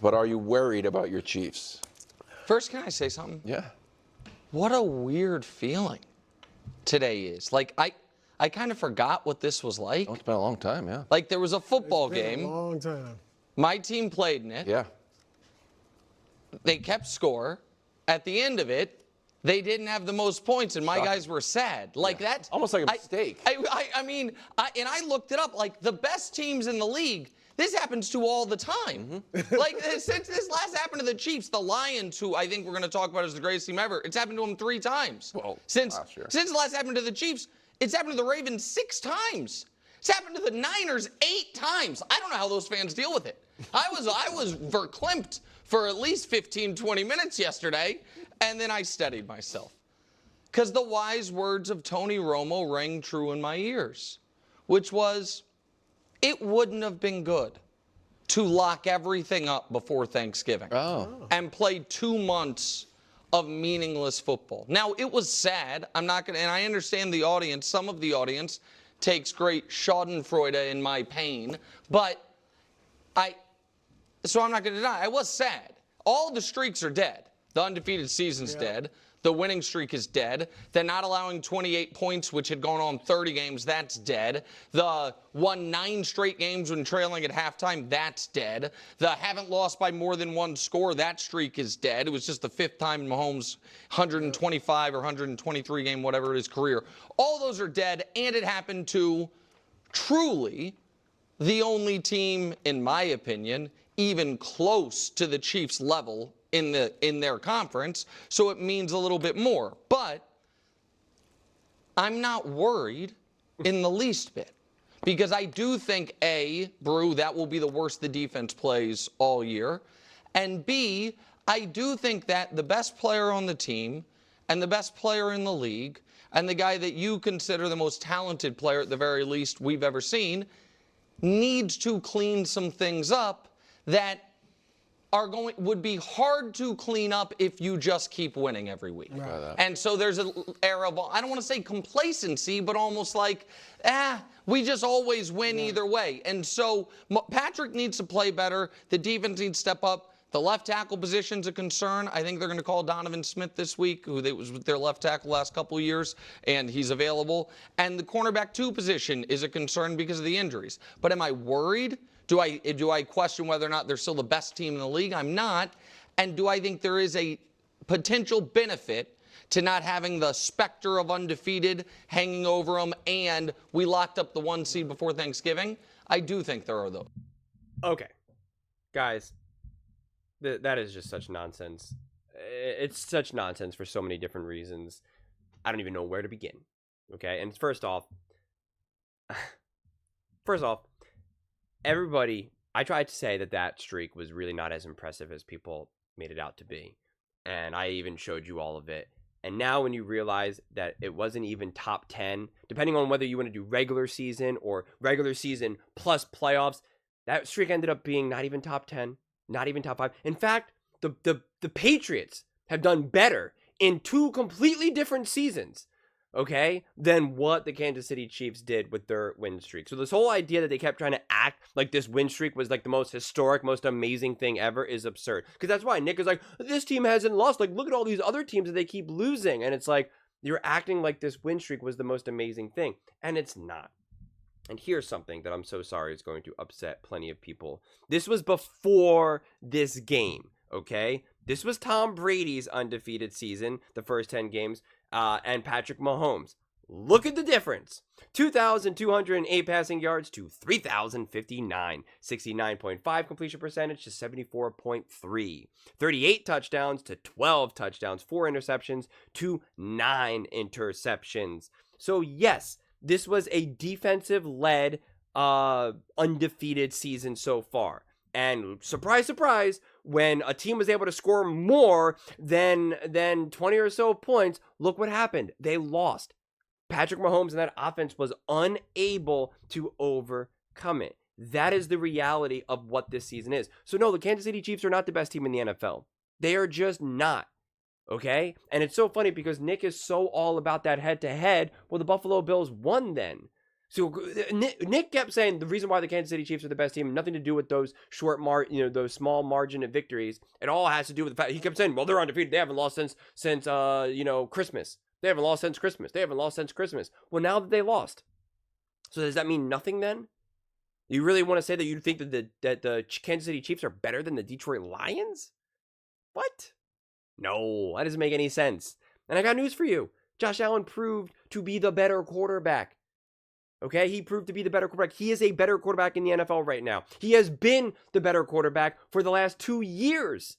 but are you worried about your Chiefs? First, can I say something? Yeah. What a weird feeling today is. Like, I kind of forgot what this was like. Oh, it's been a long time, yeah. Like, there was a football It's been game. a long time. My team played in it. Yeah. They kept score. At the end of it, they didn't have the most points, and my guys were sad. Like, that's almost like a mistake. I mean, I looked it up. Like, the best teams in the league, this happens to all the time. Like, since this last happened to the Chiefs, the Lions, who I think we're going to talk about as the greatest team ever, it's happened to them 3 times. Well, since last year. since the last happened to the Chiefs, it's happened to the Ravens 6 times. It's happened to the Niners 8 times. I don't know how those fans deal with it. I was verklempt for at least 15, 20 minutes yesterday, and then I steadied myself. Because the wise words of Tony Romo rang true in my ears, which was, it wouldn't have been good to lock everything up before Thanksgiving and play 2 months of meaningless football. Now, it was sad. I'm not going to, and I understand the audience, some of the audience takes great schadenfreude in my pain, but so I'm not going to deny, I was sad. All the streaks are dead. The undefeated season's dead. The winning streak is dead. The not allowing 28 points, which had gone on 30 games, that's dead. The won 9 straight games when trailing at halftime, that's dead. The haven't lost by more than 1 score, that streak is dead. It was just the 5th time in Mahomes' 125 or 123 game, whatever it is, career. All those are dead, and it happened to truly the only team, in my opinion, even close to the Chiefs' level in their conference, so it means a little bit more. But I'm not worried in the least bit, because I do think, A, Brew, that will be the worst the defense plays all year, and B, I do think that the best player on the team and the best player in the league and the guy that you consider the most talented player, at the very least, we've ever seen, needs to clean some things up that would be hard to clean up if you just keep winning every week. Right. And so there's an era of, I don't want to say complacency, but almost like, we just always win either way. And so Patrick needs to play better. The defense needs to step up. The left tackle position's a concern. I think they're going to call Donovan Smith this week, who was with their left tackle last couple of years, and he's available. And the cornerback 2 position is a concern because of the injuries. But am I worried? Do I question whether or not they're still the best team in the league? I'm not. And do I think there is a potential benefit to not having the specter of undefeated hanging over them, and we locked up the 1 seed before Thanksgiving? I do think there are those. Okay. Guys, that is just such nonsense. It's such nonsense for so many different reasons. I don't even know where to begin. Okay? And first off, everybody, I tried to say that streak was really not as impressive as people made it out to be. And I even showed you all of it. And now when you realize that it wasn't even top 10, depending on whether you want to do regular season or regular season plus playoffs, that streak ended up being not even top 10, not even top 5. In fact, the Patriots have done better in 2 completely different seasons, okay, than what the Kansas City Chiefs did with their win streak. So this whole idea that they kept trying to act like this win streak was like the most historic, most amazing thing ever is absurd. Because that's why Nick is like, this team hasn't lost. Like, look at all these other teams that they keep losing. And it's like, you're acting like this win streak was the most amazing thing. And it's not. And here's something that I'm so sorry is going to upset plenty of people. This was before this game, okay? This was Tom Brady's undefeated season, the first 10 games, and Patrick Mahomes. Look at the difference. 2,208 passing yards to 3,059. 69.5 completion percentage to 74.3. 38 touchdowns to 12 touchdowns. 4 interceptions to 9 interceptions. So yes, this was a defensive-led, undefeated season so far. And surprise, surprise, when a team was able to score more than 20 or so points, look what happened. They lost. Patrick Mahomes and that offense was unable to overcome it. That is the reality of what this season is. So no, the Kansas City Chiefs are not the best team in the NFL. They are just not. Okay? And it's so funny because Nick is so all about that head-to-head. Well, the Buffalo Bills won then. So Nick kept saying the reason why the Kansas City Chiefs are the best team, nothing to do with those those small margin of victories. It all has to do with the fact he kept saying, well, they're undefeated. They haven't lost since Christmas. They haven't lost since Christmas. They haven't lost since Christmas. Well, now that they lost, so does that mean nothing then? You really want to say that you think that the Kansas City Chiefs are better than the Detroit Lions? What? No, that doesn't make any sense. And I got news for you. Josh Allen proved to be the better quarterback. Okay, he proved to be the better quarterback. He is a better quarterback in the NFL right now. He has been the better quarterback for the last 2 years.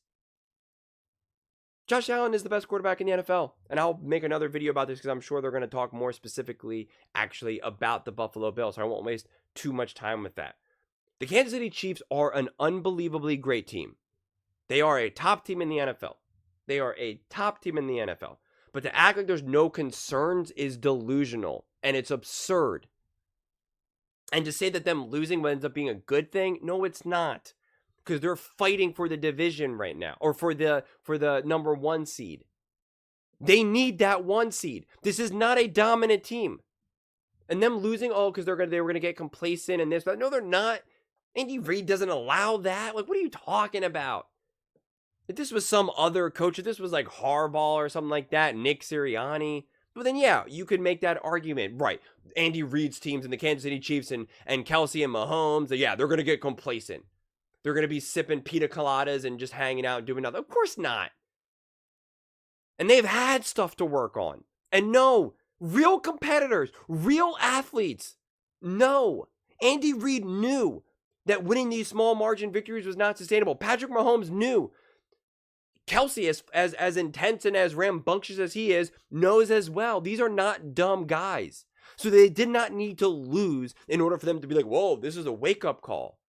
Josh Allen is the best quarterback in the NFL. And I'll make another video about this because I'm sure they're going to talk more specifically actually about the Buffalo Bills. So I won't waste too much time with that. The Kansas City Chiefs are an unbelievably great team. They are a top team in the NFL. They are a top team in the NFL. But to act like there's no concerns is delusional. And it's absurd. And to say that them losing ends up being a good thing, no, it's not. Because they're fighting for the division right now. Or for the number 1 seed. They need that 1 seed. This is not a dominant team. And them losing, because they were going to get complacent and this, but no, they're not. Andy Reid doesn't allow that. Like, what are you talking about? If this was some other coach, if this was like Harbaugh or something like that, Nick Sirianni, well then yeah, you could make that argument. Right. Andy Reid's teams and the Kansas City Chiefs and Kelsey and Mahomes, yeah, they're going to get complacent. They're going to be sipping pina coladas and just hanging out and doing nothing. Of course not. And they've had stuff to work on. And no, real competitors, real athletes, no. Andy Reid knew that winning these small margin victories was not sustainable. Patrick Mahomes knew. Kelsey, as intense and as rambunctious as he is, knows as well. These are not dumb guys. So they did not need to lose in order for them to be like, whoa, this is a wake-up call.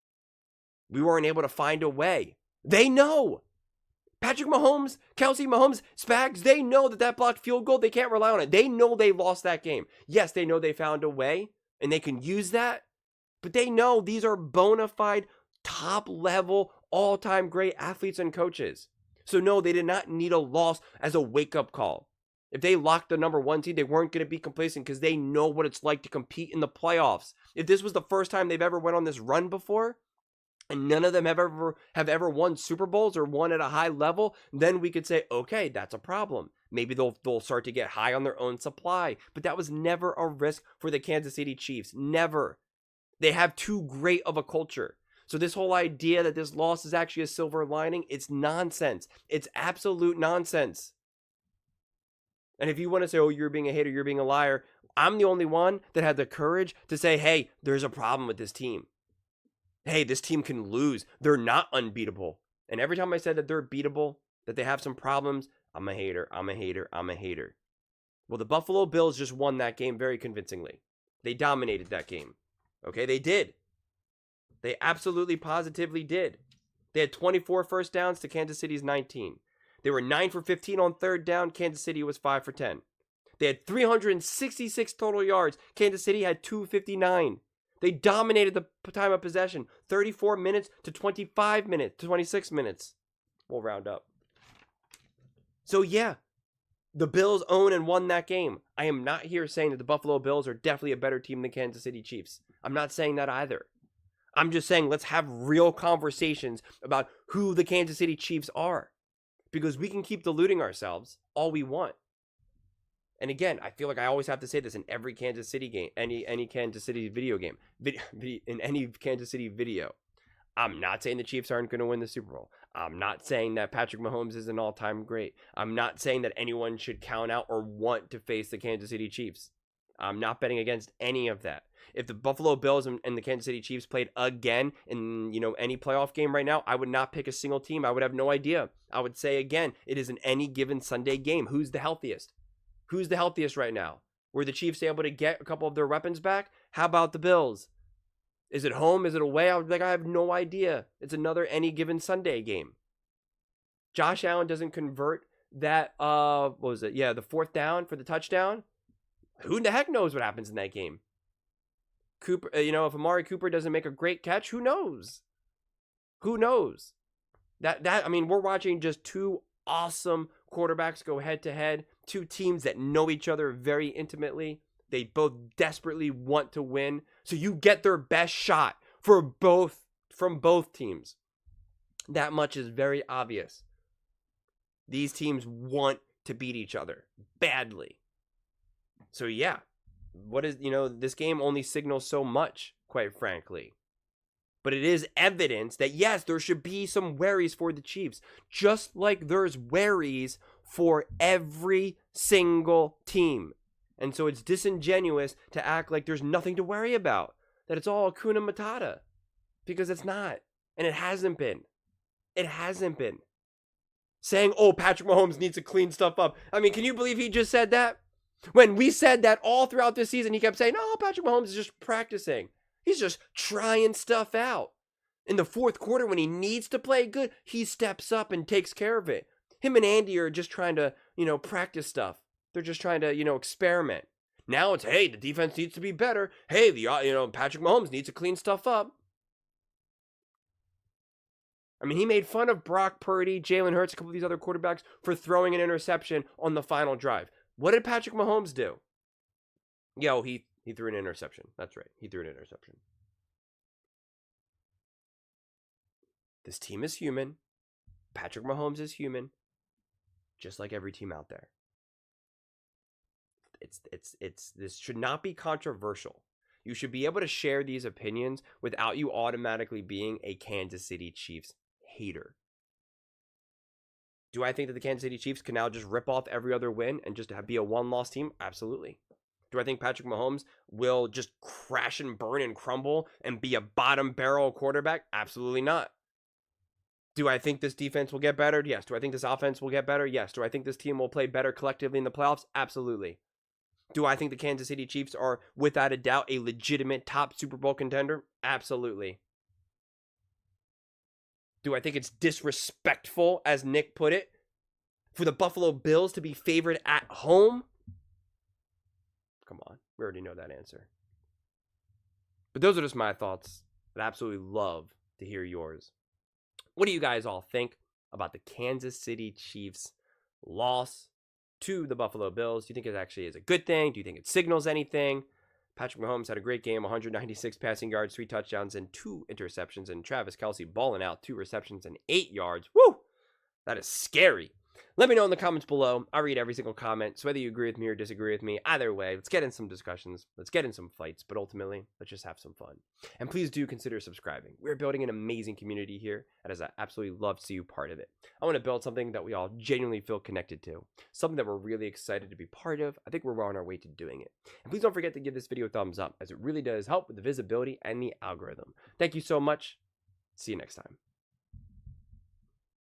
We weren't able to find a way. They know. Patrick Mahomes, Kelsey, Mahomes, Spags, they know that blocked field goal, they can't rely on it. They know they lost that game. Yes, they know they found a way, and they can use that. But they know these are bona fide, top-level, all-time great athletes and coaches. So no, they did not need a loss as a wake-up call. If they locked the number 1 seed, they weren't going to be complacent because they know what it's like to compete in the playoffs. If this was the first time they've ever went on this run before, and none of them have ever won Super Bowls or won at a high level, then we could say, okay, that's a problem. Maybe they'll start to get high on their own supply. But that was never a risk for the Kansas City Chiefs. Never. They have too great of a culture. So this whole idea that this loss is actually a silver lining, it's nonsense. It's absolute nonsense. And if you want to say, oh, you're being a hater, you're being a liar, I'm the only one that had the courage to say, hey, there's a problem with this team. Hey, this team can lose. They're not unbeatable. And every time I said that they're beatable, that they have some problems, I'm a hater, I'm a hater, I'm a hater. Well, the Buffalo Bills just won that game very convincingly. They dominated that game. Okay, they did. They absolutely positively did. They had 24 first downs to Kansas City's 19. They were 9 for 15 on third down. Kansas City was 5 for 10. They had 366 total yards. Kansas City had 259. They dominated the time of possession, 34 minutes to 25 minutes, to 26 minutes. We'll round up. So yeah, the Bills own and won that game. I am not here saying that the Buffalo Bills are definitely a better team than Kansas City Chiefs. I'm not saying that either. I'm just saying let's have real conversations about who the Kansas City Chiefs are. Because we can keep deluding ourselves all we want. And again, I feel like I always have to say this in every Kansas City game, any Kansas City video game, in any Kansas City video. I'm not saying the Chiefs aren't going to win the Super Bowl. I'm not saying that Patrick Mahomes is an all-time great. I'm not saying that anyone should count out or want to face the Kansas City Chiefs. I'm not betting against any of that. If the Buffalo Bills and the Kansas City Chiefs played again in any playoff game right now, I would not pick a single team. I would have no idea. I would say again, it is an any given Sunday game. Who's the healthiest? Who's the healthiest right now? Were the Chiefs able to get a couple of their weapons back? How about the Bills? Is it home? Is it away? I have no idea. It's another any given Sunday game. Josh Allen doesn't convert that, what was it? Yeah, the fourth down for the touchdown. Who the heck knows what happens in that game? Cooper, if Amari Cooper doesn't make a great catch, who knows? Who knows? We're watching just two awesome quarterbacks go head to head, two teams that know each other very intimately, They both desperately want to win. So you get their best shot from both teams. That much is very obvious. These teams want to beat each other badly. So yeah, this game only signals so much, quite frankly. But it is evidence that, yes, there should be some worries for the Chiefs, just like there's worries for every single team. And so it's disingenuous to act like there's nothing to worry about, that it's all Hakuna Matata, because it's not, and it hasn't been. It hasn't been. Saying, oh, Patrick Mahomes needs to clean stuff up. I mean, can you believe he just said that? When we said that all throughout this season, he kept saying, no, Patrick Mahomes is just practicing. He's just trying stuff out. In the fourth quarter, when he needs to play good, he steps up and takes care of it. Him and Andy are just trying to, practice stuff. They're just trying to, experiment. Now it's, hey, the defense needs to be better. Hey, Patrick Mahomes needs to clean stuff up. I mean, he made fun of Brock Purdy, Jalen Hurts, a couple of these other quarterbacks for throwing an interception on the final drive. What did Patrick Mahomes do? He threw an interception. That's right. He threw an interception. This team is human. Patrick Mahomes is human. Just like every team out there. This should not be controversial. You should be able to share these opinions without you automatically being a Kansas City Chiefs hater. Do I think that the Kansas City Chiefs can now just rip off every other win and just be a one-loss team? Absolutely. Do I think Patrick Mahomes will just crash and burn and crumble and be a bottom barrel quarterback? Absolutely not. Do I think this defense will get better? Yes. Do I think this offense will get better? Yes. Do I think this team will play better collectively in the playoffs? Absolutely. Do I think the Kansas City Chiefs are, without a doubt, a legitimate top Super Bowl contender? Absolutely. Do I think it's disrespectful, as Nick put it, for the Buffalo Bills to be favored at home? Come on. We already know that answer. But those are just my thoughts. I'd absolutely love to hear yours. What do you guys all think about the Kansas City Chiefs loss to the Buffalo Bills? Do you think it actually is a good thing? Do you think it signals anything? Patrick Mahomes had a great game, 196 passing yards, 3 touchdowns, and 2 interceptions. And Travis Kelce balling out, 2 receptions and 8 yards. Woo! That is scary. Let me know in the comments below. I read every single comment. So whether you agree with me or disagree with me, either way, let's get in some discussions. Let's get in some fights. But ultimately, let's just have some fun. And please do consider subscribing. We're building an amazing community here. And I absolutely love to see you part of it. I want to build something that we all genuinely feel connected to. Something that we're really excited to be part of. I think we're well on our way to doing it. And please don't forget to give this video a thumbs up, as it really does help with the visibility and the algorithm. Thank you so much. See you next time.